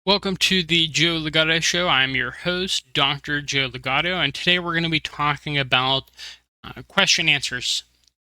Welcome to the Joe Ligato Show. I'm your host, Dr. Joe Ligato, and today we're going to be talking about question answers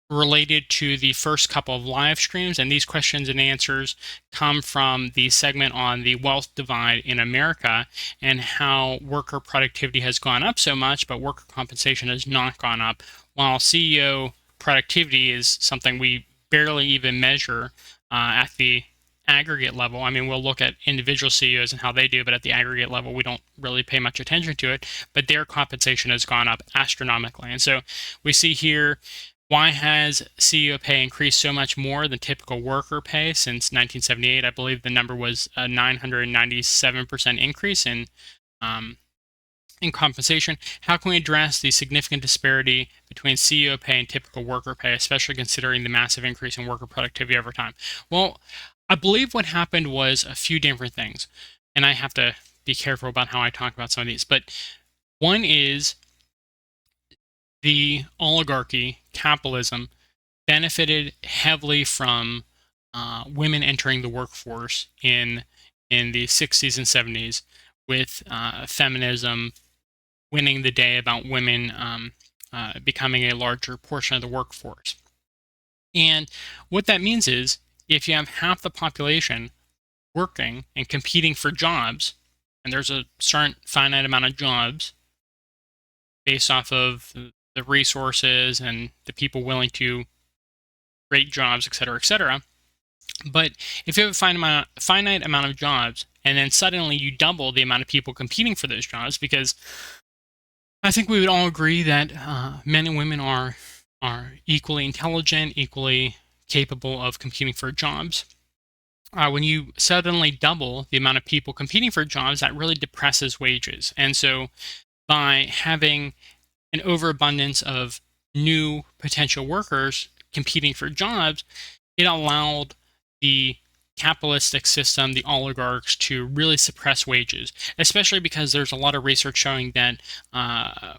related to the first couple of live streams. And these questions and answers come from the segment on the wealth divide in America and how worker productivity has gone up so much, but worker compensation has not gone up, while CEO productivity is something we barely even measure at the aggregate level. I mean, we'll look at individual CEOs and how they do, but at the aggregate level, we don't really pay much attention to it. But their compensation has gone up astronomically. And so we see here, why has CEO pay increased so much more than typical worker pay since 1978? I believe the number was a 997% increase in compensation. How can we address the significant disparity between CEO pay and typical worker pay, especially considering the massive increase in worker productivity over time? Well, I believe what happened was a few different things, and I have to be careful about how I talk about some of these. But one is the oligarchy, capitalism, benefited heavily from women entering the workforce in the 60s and 70s, with feminism winning the day about women becoming a larger portion of the workforce. And what that means is, if you have half the population working and competing for jobs, and there's a certain finite amount of jobs based off of the resources and the people willing to create jobs, et cetera, et cetera. But if you have a finite amount of jobs, and then suddenly you double the amount of people competing for those jobs, because I think we would all agree that men and women are equally intelligent, equally capable of competing for jobs. When you suddenly double the amount of people competing for jobs, that really depresses wages. And so, by having an overabundance of new potential workers competing for jobs, it allowed the capitalistic system, the oligarchs, to really suppress wages, especially because there's a lot of research showing that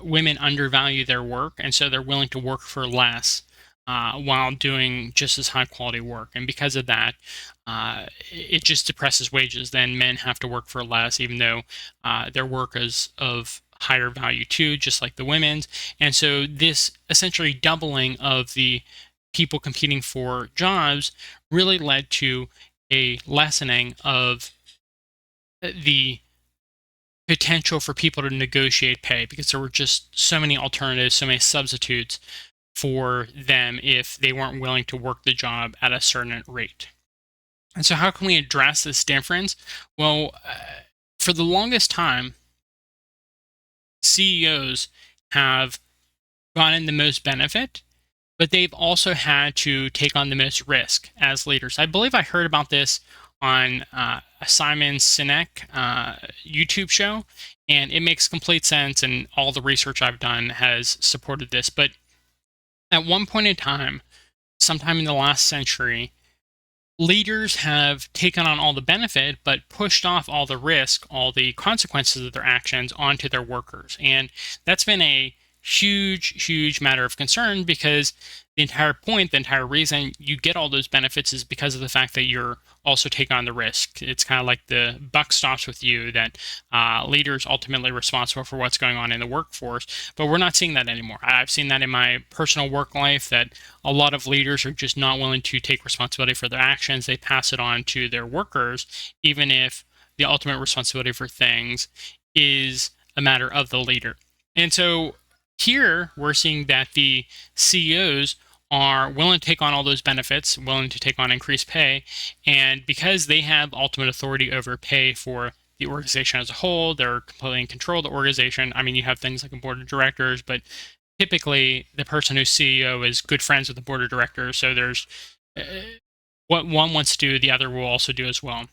women undervalue their work, and so they're willing to work for less while doing just as high quality work. And because of that, it just depresses wages. Then men have to work for less, even though their work is of higher value too, just like the women's. And so this essentially doubling of the people competing for jobs really led to a lessening of the potential for people to negotiate pay, because there were just so many alternatives, so many substitutes for them if they weren't willing to work the job at a certain rate. And so, how can we address this difference? Well, for the longest time, CEOs have gotten the most benefit, but they've also had to take on the most risk as leaders. I believe I heard about this on Simon Sinek YouTube show, and it makes complete sense, and all the research I've done has supported this. But at one point in time, sometime in the last century, leaders have taken on all the benefit but pushed off all the risk, all the consequences of their actions onto their workers. And that's been a huge matter of concern, because the entire point, the entire reason you get all those benefits is because of the fact that you're also taking on the risk. It's kind of like the buck stops with you, that leaders ultimately responsible for what's going on in the workforce. But we're not seeing that anymore. I've seen that in my personal work life, that a lot of leaders are just not willing to take responsibility for their actions. They pass it on to their workers, even if the ultimate responsibility for things is a matter of the leader. And so here we're seeing that the CEOs are willing to take on all those benefits, willing to take on increased pay, and because they have ultimate authority over pay for the organization as a whole, they're completely in control of the organization. I mean, you have things like a board of directors, but typically the person who's CEO is good friends with the board of directors. So there's what one wants to do, the other will also do as well.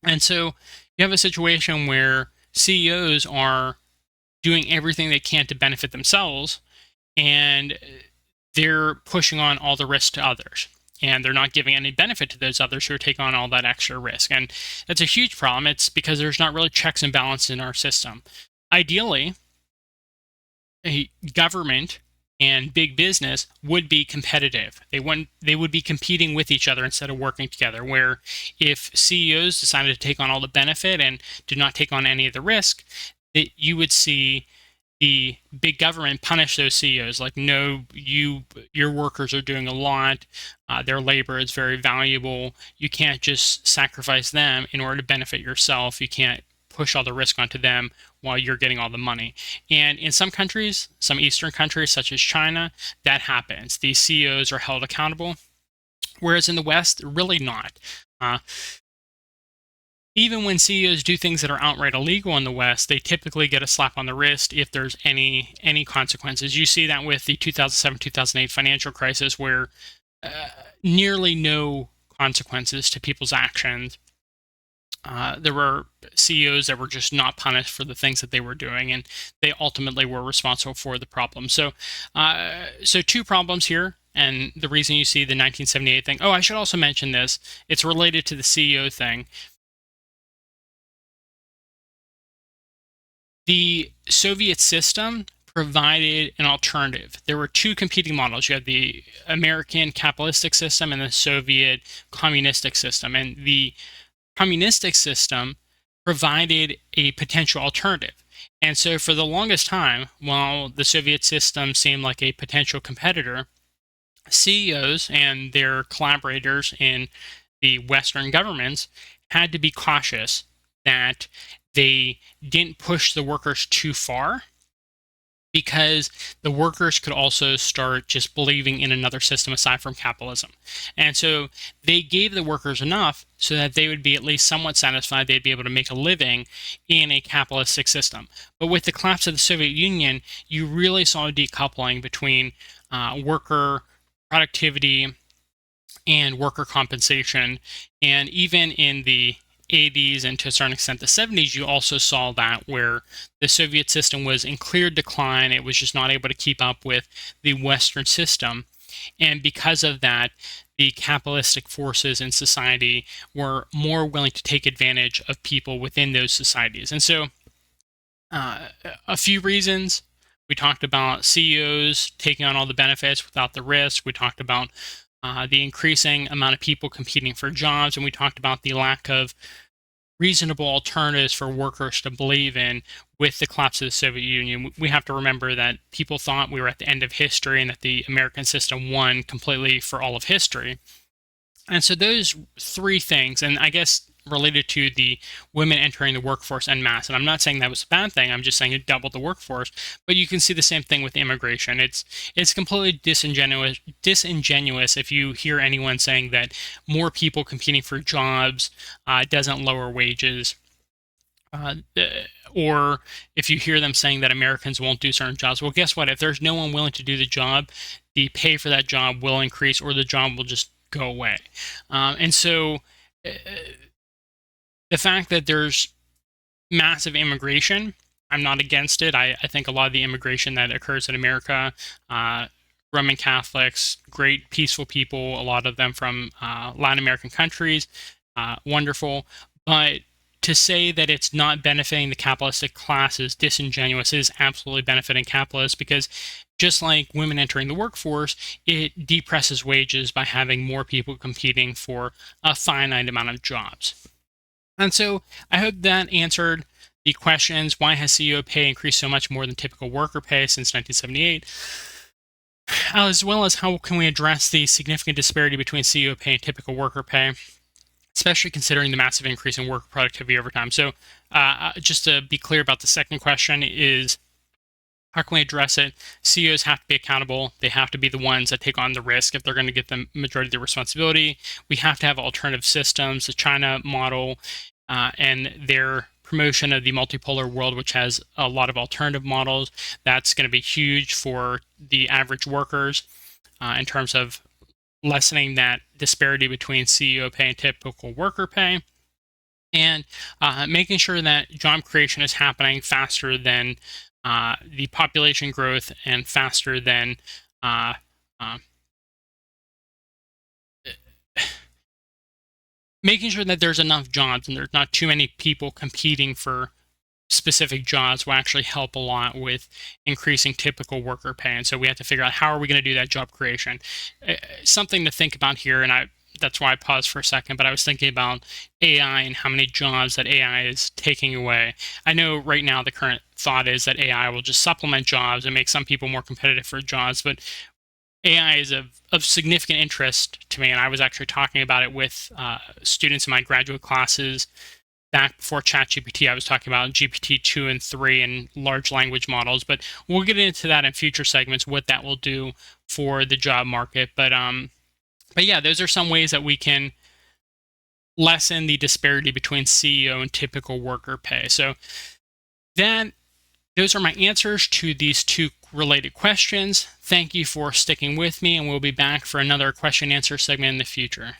And so you have a situation where CEOs are doing everything they can to benefit themselves, and they're pushing on all the risk to others. And they're not giving any benefit to those others who are taking on all that extra risk. And that's a huge problem. It's because there's not really checks and balances in our system. Ideally, a government and big business would be competitive. They would be competing with each other instead of working together. Where if CEOs decided to take on all the benefit and did not take on any of the risk, that you would see the big government punish those CEOs. Like, no, your workers are doing a lot. Their labor is very valuable. You can't just sacrifice them in order to benefit yourself. You can't push all the risk onto them while you're getting all the money. And in some countries, some Eastern countries such as China, that happens. These CEOs are held accountable, whereas in the West, really not. Uh, Even when CEOs do things that are outright illegal in the West, they typically get a slap on the wrist if there's any consequences. You see that with the 2007-2008 financial crisis, where uh, nearly no consequences to people's actions. There were CEOs that were just not punished for the things that they were doing, and they ultimately were responsible for the problem. So two problems here, and the reason you see the 1978 thing. Oh, I should also mention this. It's related to the CEO thing. The Soviet system provided an alternative. There were two competing models. You had the American capitalistic system and the Soviet communistic system. And the communistic system provided a potential alternative. And so for the longest time, while the Soviet system seemed like a potential competitor, CEOs and their collaborators in the Western governments had to be cautious that they didn't push the workers too far, because the workers could also start just believing in another system aside from capitalism. And so they gave the workers enough so that they would be at least somewhat satisfied. They'd be able to make a living in a capitalistic system. But with the collapse of the Soviet Union, you really saw a decoupling between worker productivity and worker compensation. And even in the 80s and to a certain extent the 70s, you also saw that where the Soviet system was in clear decline. It was just not able to keep up with the Western system. And because of that, the capitalistic forces in society were more willing to take advantage of people within those societies. And so, a few reasons. We talked about CEOs taking on all the benefits without the risk. We talked about the increasing amount of people competing for jobs, and we talked about the lack of reasonable alternatives for workers to believe in with the collapse of the Soviet Union. We have to remember that people thought we were at the end of history and that the American system won completely for all of history. And so those three things, and I guess related to the women entering the workforce en masse, and I'm not saying that was a bad thing, I'm just saying it doubled the workforce, but you can see the same thing with immigration. It's completely disingenuous if you hear anyone saying that more people competing for jobs doesn't lower wages. Uh, or if you hear them saying that Americans won't do certain jobs, well, guess what? If there's no one willing to do the job, the pay for that job will increase, or the job will just go away. And so, uh, the fact that there's massive immigration, I'm not against it. I think a lot of the immigration that occurs in America, uh, Roman Catholics, great peaceful people, a lot of them from Latin American countries, wonderful. But to say that it's not benefiting the capitalistic class is disingenuous. It is absolutely benefiting capitalists, because just like women entering the workforce, it depresses wages by having more people competing for a finite amount of jobs. And so I hope that answered the questions. Why has CEO pay increased so much more than typical worker pay since 1978? As well as how can we address the significant disparity between CEO pay and typical worker pay, especially considering the massive increase in worker productivity over time. So just to be clear about the second question is, how can we address it? CEOs have to be accountable. They have to be the ones that take on the risk if they're going to get the majority of the responsibility. We have to have alternative systems. The China model and their promotion of the multipolar world, which has a lot of alternative models, that's going to be huge for the average workers in terms of lessening that disparity between CEO pay and typical worker pay, and making sure that job creation is happening faster than the population growth and faster than uh, uh, making sure that there's enough jobs and there's not too many people competing for specific jobs will actually help a lot with increasing typical worker pay. And so we have to figure out how are we going to do that job creation. Something to think about here, and that's why I paused for a second, but I was thinking about AI and how many jobs that AI is taking away. I know right now the current thought is that AI will just supplement jobs and make some people more competitive for jobs, but AI is of significant interest to me, and I was actually talking about it with students in my graduate classes back before ChatGPT. I was talking about GPT-2 and 3 and large language models, but we'll get into that in future segments, what that will do for the job market. But yeah, those are some ways that we can lessen the disparity between CEO and typical worker pay. So that those are my answers to these two related questions. Thank you for sticking with me, and we'll be back for another question and answer segment in the future.